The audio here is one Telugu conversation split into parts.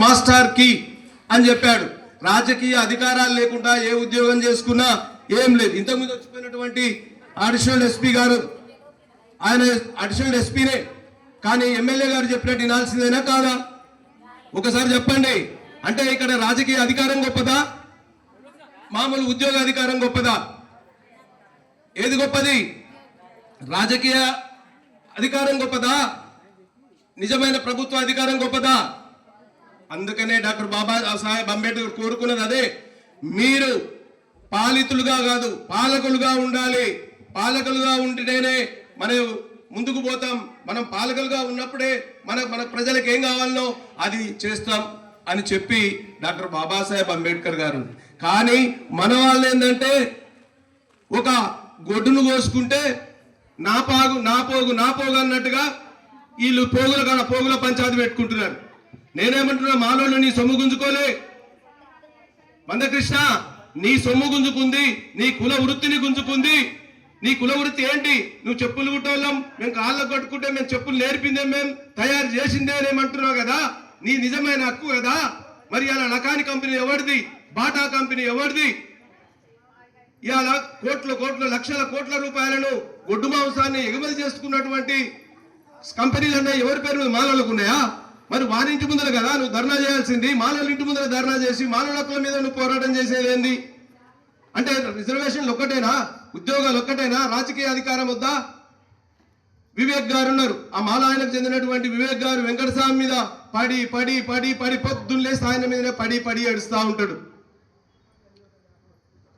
మాస్టర్ కి అని చెప్పాడు. రాజకీయ అధికారాలు లేకుండా ఏ ఉద్యోగం చేసుకున్నా ఏం లేదు. ఇంతకుముందు వచ్చిపోయినటువంటి అడిషనల్ ఎస్పీ గారు ఆయన అడిషనల్ ఎస్పీనే, కానీ ఎమ్మెల్యే గారు చెప్పినట్టు వినాల్సిందేనా కాదా? ఒకసారి చెప్పండి. అంటే ఇక్కడ రాజకీయ అధికారం గొప్పదా, మామూలు ఉద్యోగ అధికారం గొప్పదా? ఏది గొప్పది? రాజకీయ అధికారం గొప్పదా, నిజమైన ప్రభుత్వ అధికారం గొప్పదా? అందుకనే డాక్టర్ బాబాసాహెబ్ అంబేద్కర్ కోరుకున్నది అదే. మీరు పాలితులుగా కాదు పాలకులుగా ఉండాలి. పాలకులుగా ఉంటేనే మనం ముందుకు పోతాం. మనం పాలకులుగా ఉన్నప్పుడే మన ప్రజలకు ఏం కావాలనో అది చేస్తాం అని చెప్పి డాక్టర్ బాబాసాహెబ్ అంబేద్కర్ గారు. కానీ మన వాళ్ళు ఏంటంటే ఒక గొడ్డును కోసుకుంటే నా పోగు అన్నట్టుగా వీళ్ళు పోగుల పంచాయతీ పెట్టుకుంటున్నారు. నేనేమంటున్నా, మాలోళ్ళు నీ సొమ్ము గుంజుకోలే. మందకృష్ణ, నీ సొమ్ము గుంజుకుంది, నీ కుల వృత్తిని గుంజుకుంది. నీ కుల వృత్తి ఏంటి? నువ్వు చెప్పులు కుట్టోళ్ళం, మేము కాళ్ళకు కట్టుకుంటే మేము చెప్పులు నేర్పిందే, మేము తయారు చేసిందే అనేమంటున్నావు కదా. నీ నిజమైన హక్కు కదా. మరి అలా లకాని కంపెనీ ఎవరిది? బాటా కంపెనీ ఎవరిది? ఇవాళ కోట్ల లక్షల కోట్ల రూపాయలను గొడ్డు మాంసాన్ని ఎగుమతి చేసుకున్నటువంటి కంపెనీలన్నా ఎవరి పేరు మీద మాలలకు ఉన్నాయా? మరి వారి ఇంటి ముందర కదా నువ్వు ధర్నా చేయాల్సింది. మాలల ఇంటి ముందర ధర్నా చేసి మాలల హక్కుల మీద నువ్వు పోరాటం చేసేది ఏంది? అంటే రిజర్వేషన్లు ఒక్కటేనా? ఉద్యోగాలు ఒక్కటేనా? రాజకీయ అధికారం వద్దా? వివేక్ గారు ఉన్నారు, ఆ మాలాయనకు చెందినటువంటి వివేక్ గారు వెంకటస్వామి మీద పడి పడి పడి పడి పొద్దున్నే ఆయన మీదనే పడి పడి ఏడుస్తూ ఉంటాడు.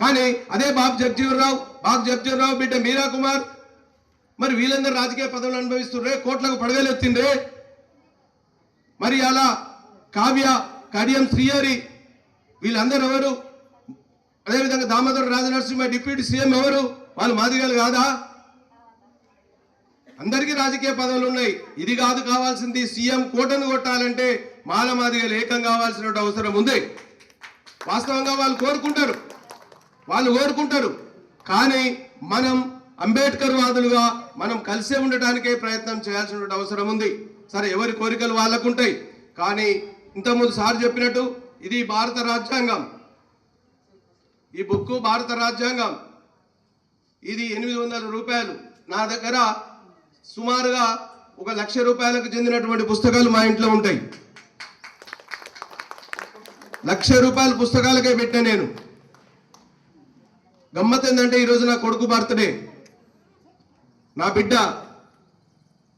కానీ అదే బాబు జగ్జీవన్ బిడ్డ మీరా కుమార్, మరి వీళ్ళందరూ రాజకీయ పదవులు అనుభవిస్తుండ్రే, కోట్లకు పడగలు ఎత్తిండ్రే. మరి అలా కావ్య, కడియం శ్రీహరి, వీళ్ళందరూ ఎవరు? అదేవిధంగా దామోదర రాజనరసింహ డిప్యూటీ సీఎం ఎవరు? వాళ్ళు మాదిగలు కాదా? అందరికీ రాజకీయ పదవులు ఉన్నాయి. ఇది కాదు కావాల్సింది. సీఎం కోటను కొట్టాలంటే మాల మాదిగలు ఏకం కావాల్సిన అవసరం ఉంది. వాస్తవంగా వాళ్ళు కోరుకుంటారు. కానీ మనం అంబేద్కర్ వాదులుగా మనం కలిసే ఉండటానికే ప్రయత్నం చేయాల్సిన అవసరం ఉంది. సరే, ఎవరి కోరికలు వాళ్ళకు ఉంటాయి. కానీ ఇంతకుముందు సార్ చెప్పినట్టు ఇది భారత రాజ్యాంగం. ఈ బుక్ భారత రాజ్యాంగం. ఇది 800 రూపాయలు. నా దగ్గర సుమారుగా 1,00,000 రూపాయలకు చెందినటువంటి పుస్తకాలు మా ఇంట్లో ఉంటాయి. 1,00,000 రూపాయల పుస్తకాలకే పెట్టా నేను. గమ్మత్ ఏంటంటే ఈరోజు నా కొడుకు బర్త్డే. నా బిడ్డ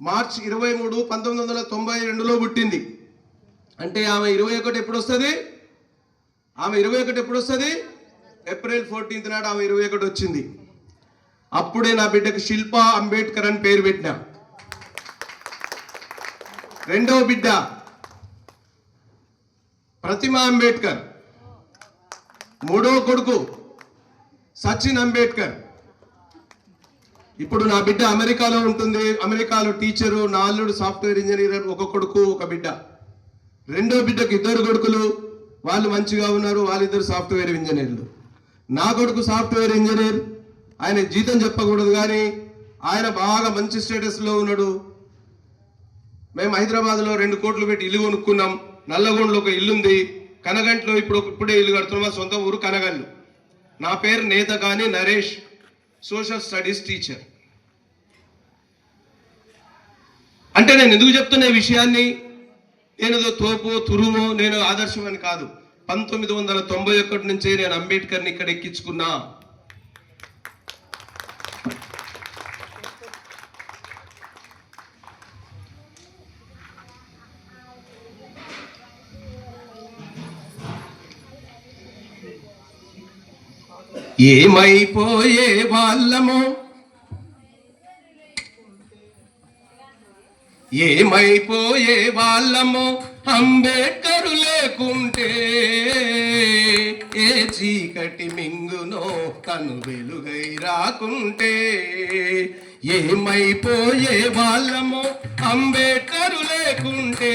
మార్చి 23, 1992లో పుట్టింది. అంటే ఆమె 21 ఎప్పుడు వస్తుంది? ఏప్రిల్ 14 నాడు ఆమె 21 వచ్చింది. అప్పుడే నా బిడ్డకు శిల్పా అంబేద్కర్ అని పేరు పెట్టినా. రెండవ బిడ్డ ప్రతిమా అంబేద్కర్. మూడవ కొడుకు సచిన్ అంబేద్కర్. ఇప్పుడు నా బిడ్డ అమెరికాలో ఉంటుంది. అమెరికాలో టీచరు, నా అల్లుడు సాఫ్ట్వేర్ ఇంజనీర్. ఒక కొడుకు ఒక బిడ్డ. రెండో బిడ్డకు 2 కొడుకులు. వాళ్ళు మంచిగా ఉన్నారు, వాళ్ళిద్దరు సాఫ్ట్వేర్ ఇంజనీర్లు. నా కొడుకు సాఫ్ట్వేర్ ఇంజనీర్. ఆయన జీతం చెప్పకూడదు కానీ ఆయన బాగా మంచి స్టేటస్లో ఉన్నాడు. మేము హైదరాబాద్లో 2 కోట్లు పెట్టి ఇల్లు కొనుక్కున్నాం. నల్లగొండలో ఒక ఇల్లుంది. కనగంట్లో ఇప్పుడే ఇల్లు కడుతున్నాం. మా సొంత ఊరు కనగండ్లు. నా పేరు నేతకాని నరేష్, సోషల్ స్టడీస్ టీచర్. అంటే నేను ఎందుకు చెప్తున్న ఈ విషయాన్ని? నేనేదో తోపో తురుమో నేను ఆదర్శం అని కాదు. 1991 నుంచే నేను అంబేద్కర్ని ఇక్కడ ఎక్కించుకున్నా. ఏమైపోయే వాళ్ళమో అంబేద్కరు లేకుంటే, ఏ చీకటి మింగునో తను వెలుగై రాకుంటే. ఏమైపోయే వాళ్ళమో అంబేద్కరు లేకుంటే,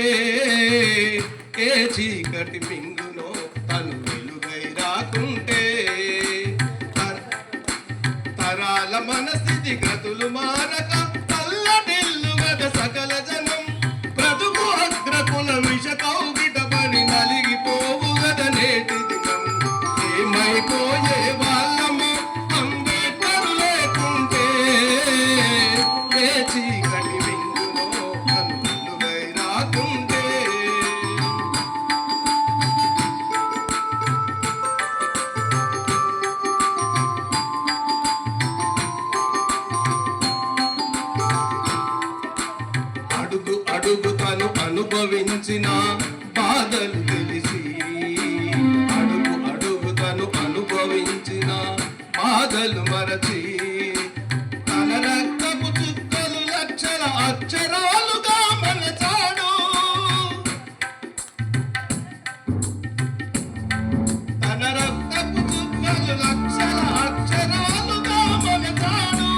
ఏ చీకటి మింగునో తను వెలుగై రాకుంటే. తరాల మనస్థితి గతులు మారక తల్లడిల్లు గద సకల జనం, బ్రతుకు అగ్రకుల విష కౌగిట పడిన బాధలు మరచి తన రక్తపు చుక్కలు లక్షల అక్షరాలుగా మలచాడు. తన రక్తపు చుక్కలు లక్షల అక్షరాలుగా మలచాడు.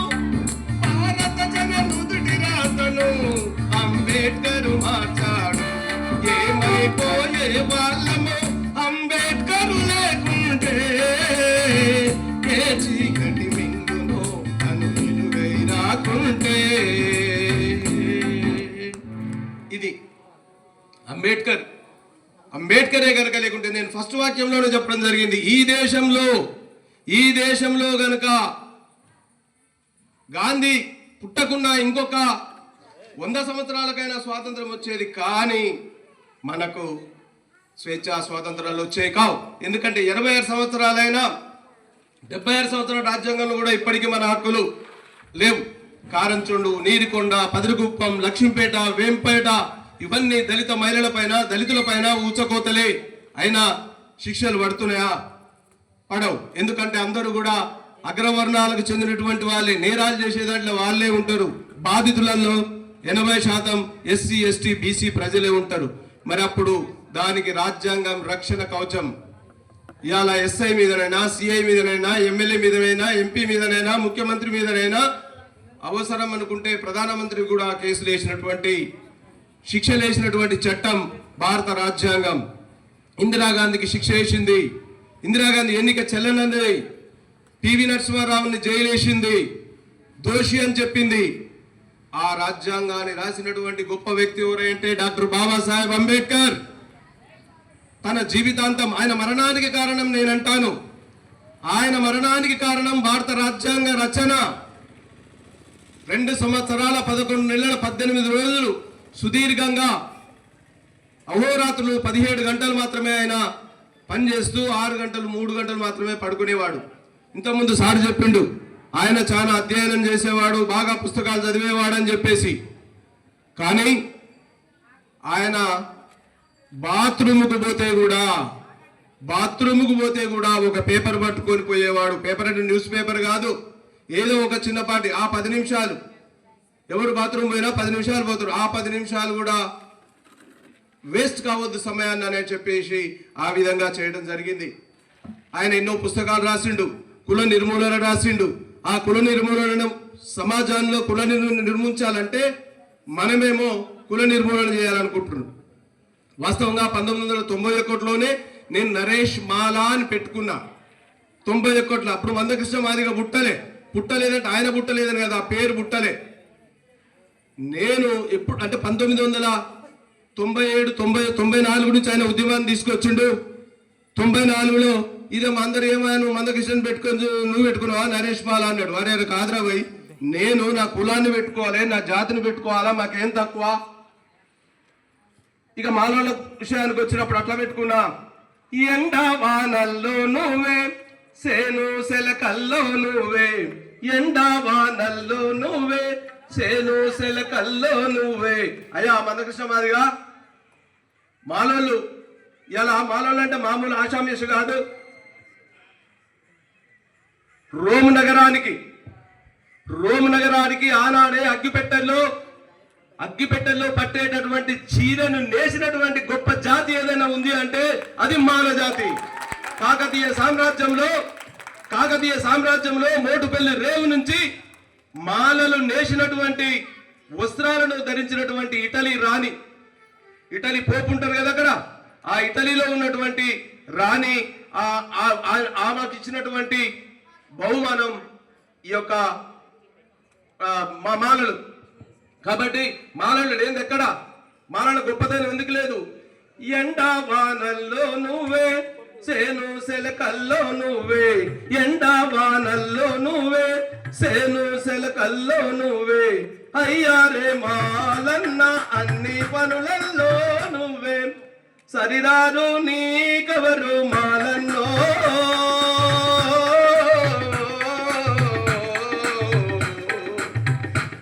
భారత జన నుదుటి రాతను అంబేద్కర్ మార్చాడు. ఏమైపోయే వాళ్ళము అంబేద్కర్ లేకుంటే, ఏ చీకటి మింగులో అను నిలువై రాకుంటే. ఇది అంబేద్కరే కనుక లేకుంటే, నేను ఫస్ట్ వాక్యంలోనే చెప్పడం జరిగింది, ఈ దేశంలో గనుక గాంధీ పుట్టకుండా ఇంకొక 100 సంవత్సరాలకైనా స్వాతంత్రం వచ్చేది, కానీ మనకు స్వేచ్ఛా స్వాతంత్రాలు వచ్చేవి కావు. ఎందుకంటే 86 సంవత్సరాలైనా 76 సంవత్సరాల రాజ్యాంగంలో కూడా ఇప్పటికీ మన హక్కులు లేవు. కారంచుండు, నీరికొండ, పదిరికుప్పం, లక్ష్మీపేట, వేంపేట ఇవన్నీ దళిత మహిళలపైన, దళితులపైన ఊచకోతలే. అయినా శిక్షలు పడుతున్నాయా? పడవు. ఎందుకంటే అందరూ కూడా అగ్రవర్ణాలకు చెందినటువంటి వాళ్ళే, నేరాలు చేసే దాంట్లో వాళ్ళే ఉంటారు. బాధితులలో 80% ఎస్సీ, ఎస్టీ, బీసీ ప్రజలే ఉంటారు. మరి అప్పుడు దానికి రాజ్యాంగం రక్షణ కవచం. ఇవాళ ఎస్ఐ మీదనైనా, సిఐ మీదనైనా, ఎమ్మెల్యే మీదనైనా, ఎంపీ మీదనైనా, ముఖ్యమంత్రి మీదనైనా అవసరం అనుకుంటే ప్రధానమంత్రి కూడా కేసులు వేసినటువంటి, శిక్షలు వేసినటువంటి చట్టం భారత రాజ్యాంగం. ఇందిరాగాంధీకి శిక్ష వేసింది. ఇందిరాగాంధీ ఎన్నిక చెల్లనది. పివి నరసింహారావుని జైలు వేసింది, దోషి అని చెప్పింది. ఆ రాజ్యాంగాన్ని రాసినటువంటి గొప్ప వ్యక్తి ఎవరంటే డాక్టర్ బాబాసాహెబ్ అంబేద్కర్. తన జీవితాంతం, ఆయన మరణానికి కారణం నేనంటాను, ఆయన మరణానికి కారణం భారత రాజ్యాంగ రచన. 2 సంవత్సరాల 11 నెలల 18 రోజులు సుదీర్ఘంగా అహోరాత్రులు 17 గంటలు మాత్రమే ఆయన పనిచేస్తూ 6 గంటలు 3 గంటలు మాత్రమే పడుకునేవాడు. ఇంతకుముందు సార్ చెప్పిండు, ఆయన చాలా అధ్యయనం చేసేవాడు, బాగా పుస్తకాలు చదివేవాడు అని చెప్పేసి. కానీ ఆయన బాత్రూముకు పోతే కూడా ఒక పేపర్ పట్టుకొని పోయేవాడు. పేపర్ అంటే న్యూస్ పేపర్ కాదు, ఏదో ఒక చిన్నపాటి. ఆ 10 నిమిషాలు ఎవరు బాత్రూమ్ పోయినా 10 నిమిషాలు పోతారు. ఆ 10 నిమిషాలు కూడా వేస్ట్ కావద్దు సమయాన్ని అని చెప్పేసి ఆ విధంగా చేయడం జరిగింది. ఆయన ఎన్నో పుస్తకాలు రాసిండు, కుల నిర్మూలన రాసిండు. ఆ కుల నిర్మూలన, సమాజంలో కుల నిర్మించాలంటే మనమేమో కుల నిర్మూలన చేయాలనుకుంటున్నాం. వాస్తవంగా 1991లోనే నేను నరేష్ మాలా అని పెట్టుకున్నా. 91లో అప్పుడు మందకృష్ణ మాదిగా పుట్టలేదంటే ఆయన పుట్టలేదని కదా, ఆ పేరు పుట్టలే. నేను ఎప్పుడు అంటే 1997, 94 నుంచి ఆయన ఉద్యమాన్ని తీసుకొచ్చిండు. 94లో ఇదే అందరు ఏమైనా మందకృష్ణ పెట్టుకొని నువ్వు పెట్టుకున్నావా నరేష్ మాలా అన్నాడు. అరే కాదురా భయ్, నేను నా కులాన్ని పెట్టుకోవాలి, నా జాతిని పెట్టుకోవాలా, మాకేం తక్కువ. ఇక మాలల విషయానికి వచ్చినప్పుడు అట్లా పెట్టుకున్నా. ఎండ వానల్లో నువ్వే, సేను సెలకల్లో నువ్వే, ఎండ వానల్లో నువ్వే, సేను సెలకల్లో నువ్వే. అయ్యా మందకృష్ణ మాదిగా మాలోళ్ళు ఇలా, మాలోళ్ళు అంటే మామూలు ఆషామ్యష కాదు. రోమ్ నగరానికి ఆనాడే అగ్గిపెట్టెల్లో పట్టేటటువంటి చీరను నేసినటువంటి గొప్ప జాతి ఏదైనా ఉంది అంటే అది మాల జాతి. కాకతీయ సామ్రాజ్యంలో మోటుపల్లి రేవు నుంచి మాలలు నేసినటువంటి వస్త్రాలను ధరించినటువంటి ఇటలీ పోపు ఉంటారు కదా అక్కడ, ఆ ఇటలీలో ఉన్నటువంటి రాణి ఆమెకు ఇచ్చినటువంటి బహుమానం ఈ యొక్క మాలలు. కాబట్టి మాలలు లేదు ఎక్కడ, మాలల గొప్పతనం ఎందుకు లేదు? ఎండా వానల్లో నువ్వే, సేను సెలకల్లో నువ్వే, ఎండా వానల్లో నువ్వే, సేను సెలకల్లో నువ్వే, అయ్యారే మాలన్న అన్ని పనులల్లో నువ్వే, సరిరారు నీకెవరు మాలన్నో,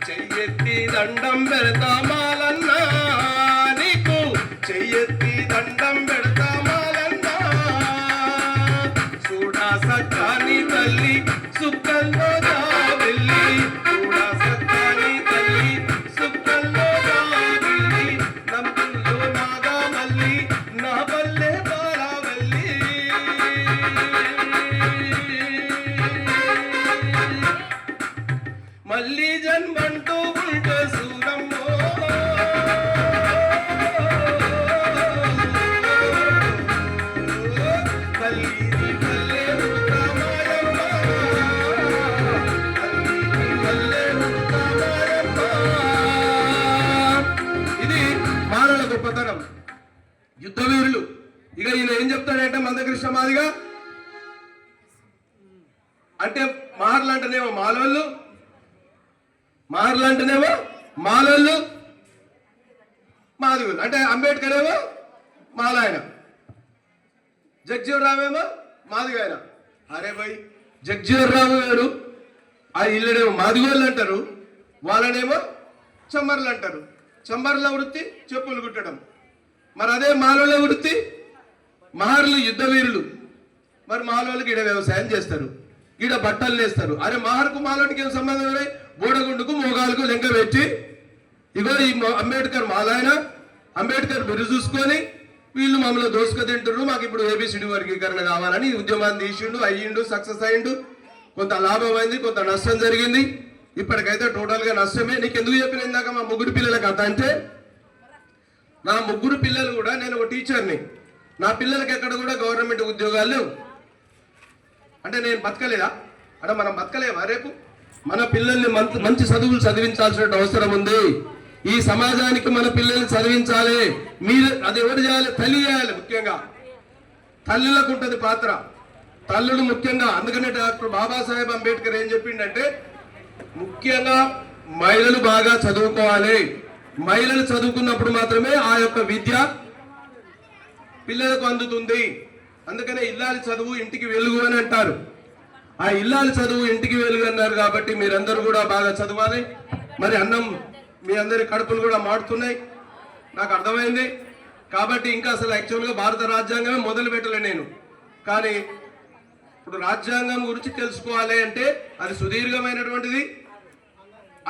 చెయ్యెత్తి దండం పెడతా మాలన్నా, నీకు చెయ్యెత్తి దండం పెడతా మాలన్నా, చూడా సక్కాని తల్లి సుక్క సుక్కల్లో వెళ్ళి కూడా సత్తాని తల్లి సుక్కల్లో వెళ్ళి నమ్ముల్లో నాగా మల్లి నా పల్లె పాలవల్లి మళ్ళీ జన్మంటూ ఉంటే సూరమ్మో తల్లి పల్లె ఉడతామాయమ్మ తల్లి పల్లె ఉడతామాయమ్మ. ఇది మారల గొప్పతనం, యుద్ధ వీరులు. ఇక ఈయన ఏం చెప్తాడంటే మందకృష్ణ మాదిగా అంటే మారలంటేనేమో మాలోళ్ళు, మారలంటేనేమో మాలోళ్ళు, మాదిగులు అంటే అంబేద్కర్ ఏమో మాలాయన, జగ్జీవన్ రావు ఏమో మాదిగాయన. అరే భయ్, జగ్జీవన్ రావు గారు ఆ ఇళ్ళనేమో మాదిగోళ్ళు అంటారు, వాళ్ళనేమో చమ్మర్లు అంటారు. చమ్మర్ల వృత్తి చెప్పులు కుట్టడం. మరి అదే మాలోళ్ళ వృత్తి మహర్లు, యుద్ధ వీరులు. మరి మాలోళ్ళకి ఈడ వ్యవసాయం చేస్తారు, ఈడ బట్టలు వేస్తారు. అరే మహర్కు మాలోనికి ఏం సంబంధం? బోడగుండుకు మోగాలకు లెంక పెట్టి ఇగో ఈ అంబేద్కర్ మాలాయన, అంబేద్కర్ బిరు చూసుకొని వీళ్ళు మమ్మల్ని దోసుక తింటున్నారు, మాకు ఇప్పుడు ఏబిసిడి వర్గీకరణ కావాలని ఉద్యమాన్ని తీసిండు, అయ్యిండు, సక్సెస్ అయ్యిండు. కొంత లాభం అయింది, కొంత నష్టం జరిగింది. ఇప్పటికైతే టోటల్ గా నష్టమే. నీకు ఎందుకు చెప్పిన ఇందాక మా ముగ్గురు పిల్లల కథ అంటే, నా ముగ్గురు పిల్లలు కూడా, నేను ఒక టీచర్ని, నా పిల్లలకి ఎక్కడ కూడా గవర్నమెంట్ ఉద్యోగాలు లేవు. అంటే నేను బతకలేదా? అంటే మనం బతకలేమా? రేపు మన పిల్లల్ని మంచి చదువులు చదివించాల్సిన అవసరం ఉంది. ఈ సమాజానికి మన పిల్లల్ని చదివించాలి. మీరు అది ఎవరు చేయాలి? తల్లి చేయాలి. ముఖ్యంగా తల్లులకు ఉంటుంది పాత్ర, తల్లులు ముఖ్యంగా. అందుకనే డాక్టర్ బాబాసాహెబ్ అంబేద్కర్ ఏం చెప్పిండంటే, ముఖ్యంగా మహిళలు బాగా చదువుకోవాలి. మహిళలు చదువుకున్నప్పుడు మాత్రమే ఆ యొక్క విద్య పిల్లలకు అందుతుంది. అందుకనే ఇల్లాలి చదువు ఇంటికి వెలుగు అని అంటారు. ఆ ఇల్లాలి చదువు ఇంటికి వెలుగు అన్నారు కాబట్టి మీరందరూ కూడా బాగా చదవాలి. మరి అన్నం మీ అందరి కడుపులు కూడా మాడుతున్నాయి, నాకు అర్థమైంది. కాబట్టి ఇంకా అసలు యాక్చువల్గా భారత రాజ్యాంగమే మొదలు పెట్టలే నేను. కానీ ఇప్పుడు రాజ్యాంగం గురించి తెలుసుకోవాలి అంటే అది సుదీర్ఘమైనటువంటిది.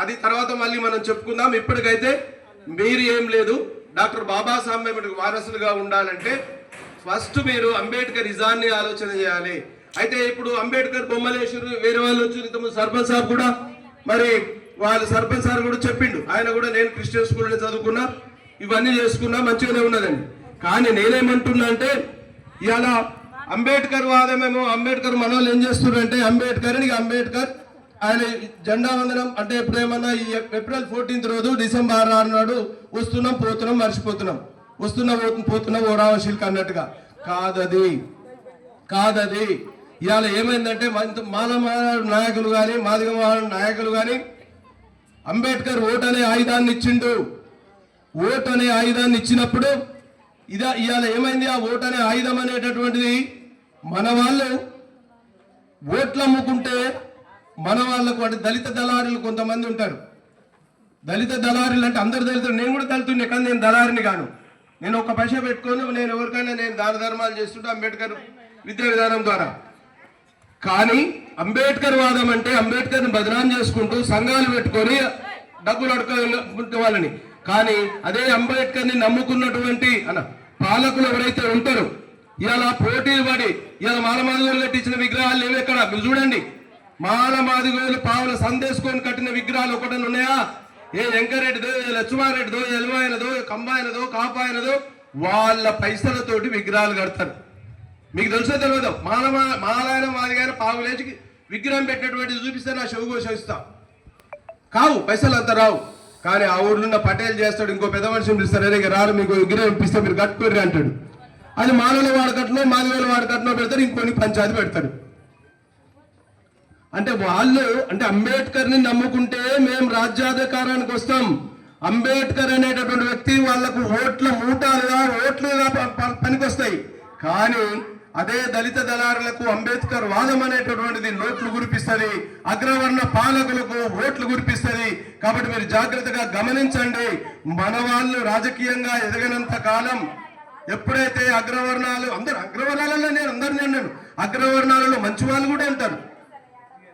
అది తర్వాత మళ్ళీ మనం చెప్పుకుందాం. ఇప్పటికైతే మీరు ఏం లేదు, డాక్టర్ బాబాసాహెబ్ వారసులుగా ఉండాలంటే ఫస్ట్ మీరు అంబేద్కర్ ఇజాన్ని ఆలోచన చేయాలి. అయితే ఇప్పుడు అంబేద్కర్ బొమ్మలేశ్వరు వేరే వాళ్ళు వచ్చి ఇంతకుముందు సర్పంచ్ సాబ్ కూడా, మరి వాళ్ళు సర్పంచ్ సార్ కూడా చెప్పిండు, ఆయన కూడా నేను క్రిస్టియన్ స్కూల్లో చదువుకున్నా, ఇవన్నీ చేసుకున్నా, మంచిగానే ఉన్నదండి. కానీ నేనేమంటున్నా అంటే, ఇవాళ అంబేద్కర్ వాదమేమో, అంబేద్కర్ మనోళ్ళు ఏం చేస్తున్నారంటే, అంబేద్కర్ ఆయన జెండా వందనం అంటే ఎప్పుడేమన్నా ఈ ఏప్రిల్ 14th రోజు డిసెంబర్ 6 నాడు వస్తున్నాం పోతున్నాం మర్చిపోతున్నాం, పోతున్నాం ఓ రావశీల్కి అన్నట్టుగా కాదది. ఇవాళ ఏమైందంటే మాల నాయకులు కానీ మాదిగ నాయకులు కానీ అంబేద్కర్ ఓటు అనే ఆయుధాన్ని ఇచ్చిండు. ఓటు అనే ఆయుధాన్ని ఇచ్చినప్పుడు ఇవాళ ఏమైంది? ఆ ఓటు అనే ఆయుధం అనేటటువంటిది మన వాళ్ళు ఓట్లు అమ్ముకుంటే మన వాళ్ళకు అంటే దళిత దళారులు కొంతమంది ఉంటారు. దళిత దళారులు అంటే అందరు దళితులు, నేను కూడా దళితుడిని కానీ నేను దళారిని కాను. నేను ఒక పైసా పెట్టుకొని నేను ఎవరికైనా నేను దాన ధర్మాలు చేస్తుంటే అంబేద్కర్ విద్యా విధానం ద్వారా. కానీ అంబేద్కర్ వాదం అంటే అంబేద్కర్ని బదనాం చేసుకుంటూ సంఘాలు పెట్టుకొని డబ్బులు అడుకునే వాళ్ళని. కానీ అదే అంబేద్కర్ని నమ్ముకున్నటువంటి పాలకులు ఎవరైతే ఉంటారో ఇవాళ పోటీలు పడి ఇవాళ మాలమాదిగోలు కట్టించిన విగ్రహాలు లేవు ఎక్కడ. మీరు చూడండి, మాలమాదిగోలు పావుల సందేశకొని కట్టిన విగ్రహాలు ఒకటని ఉన్నాయా? ఏ వెంకరెడ్డిదో, ఏ లక్ష్మారెడ్డిదో, ఎల్వాయనదో, కంబాయనదో, కాపాయనదో వాళ్ళ పైసలతోటి విగ్రహాలు కడతారు. మీకు తెలుసో తెలియదు? మాలాయన మాదిగాయన పావులేచి విగ్రహం పెట్టినటువంటిది చూపిస్తే నా చెవు ఘోషిస్తా. కావు పైసలు అంత రావు. కానీ ఆ ఊర్లో ఉన్న పటేల్ చేస్తాడు, ఇంకో పెద్ద మనిషిని పిలుస్తారు, అరే రారు మీకు విగ్రహం ఇప్పిస్తే మీరు కట్టుకోర్రి అంటాడు. అది మానవుల వాడకట్లో మాదివేల వాడకట్లో పెడతారు, ఇంకొని పంచాయతీ పెడతాడు. అంటే వాళ్ళు అంటే అంబేద్కర్ని నమ్ముకుంటే మేము రాజ్యాధికారానికి వస్తాం. అంబేద్కర్ అనేటటువంటి వ్యక్తి వాళ్లకు ఓట్ల మూటాలుగా ఓట్లుగా పనికొస్తాయి. కానీ అదే దళిత దళారులకు అంబేద్కర్ వాదం అనేటటువంటిది నోట్లు గురిపిస్తుంది, అగ్రవర్ణ పాలకులకు ఓట్లు గురిపిస్తుంది. కాబట్టి మీరు జాగ్రత్తగా గమనించండి. మన వాళ్ళు రాజకీయంగా ఎదగనంత కాలం ఎప్పుడైతే అగ్రవర్ణాలు అగ్రవర్ణాలలో నేను అందరినీ అన్నాను, అగ్రవర్ణాలలో మంచి వాళ్ళు కూడా ఉంటారు,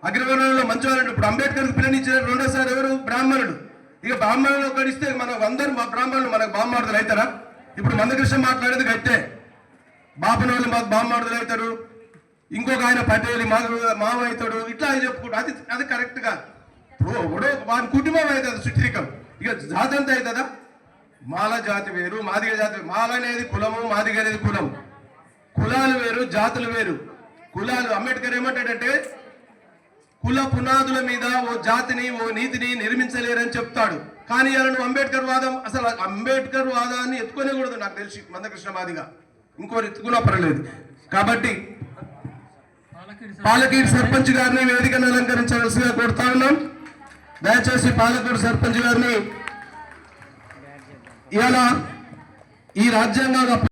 అగ్రవర్ణంలో మంచివాళ్ళు. ఇప్పుడు అంబేద్కర్ పిల్లనిచ్చిన రెండోసారి ఎవరు? బ్రాహ్మణుడు. ఇక బ్రాహ్మణులు ఒకడిస్తే మనం అందరూ బ్రాహ్మణులు మనకు బామ్మాడుదలు అవుతారా? ఇప్పుడు మందకృష్ణ మాట్లాడేది గట్టే, బాపనోళ్ళు మాకు బామ్మాడుదలు అవుతారు, ఇంకొక ఆయన పటేలి మావ అవుతాడు, ఇట్లా అని చెప్పుకుంటూ అది కరెక్ట్ కాదు. ఇప్పుడు వాని కుటుంబం అవుతుంది సుట్టిరికం, ఇక జాతి అంతా అవుతుందా? మాల జాతి వేరు, మాదిగ జాతి వేరు. మాల అనేది కులము, మాదిగ అనేది కులం. కులాలు వేరు, జాతులు వేరు. కులాలు అంబేద్కర్ ఏమంటాడంటే కుల పునాదుల మీద ఓ జాతిని, ఓ నీతిని నిర్మించలేరని చెప్తాడు. కానీ ఇలా నువ్వు అంబేద్కర్ వాదం, అసలు అంబేద్కర్ వాదాన్ని ఎత్తుకోనేకూడదు నాకు తెలిసి మందకృష్ణ మాదిగా, ఇంకోరు ఎత్తుకున్నా పర్లేదు. కాబట్టి పాలకీడు సర్పంచ్ గారిని వేదికను అలంకరించవలసిగా కోరుతా ఉన్నాం. దయచేసి పాలకూరు సర్పంచ్ గారిని ఇవాళ ఈ రాజ్యాంగ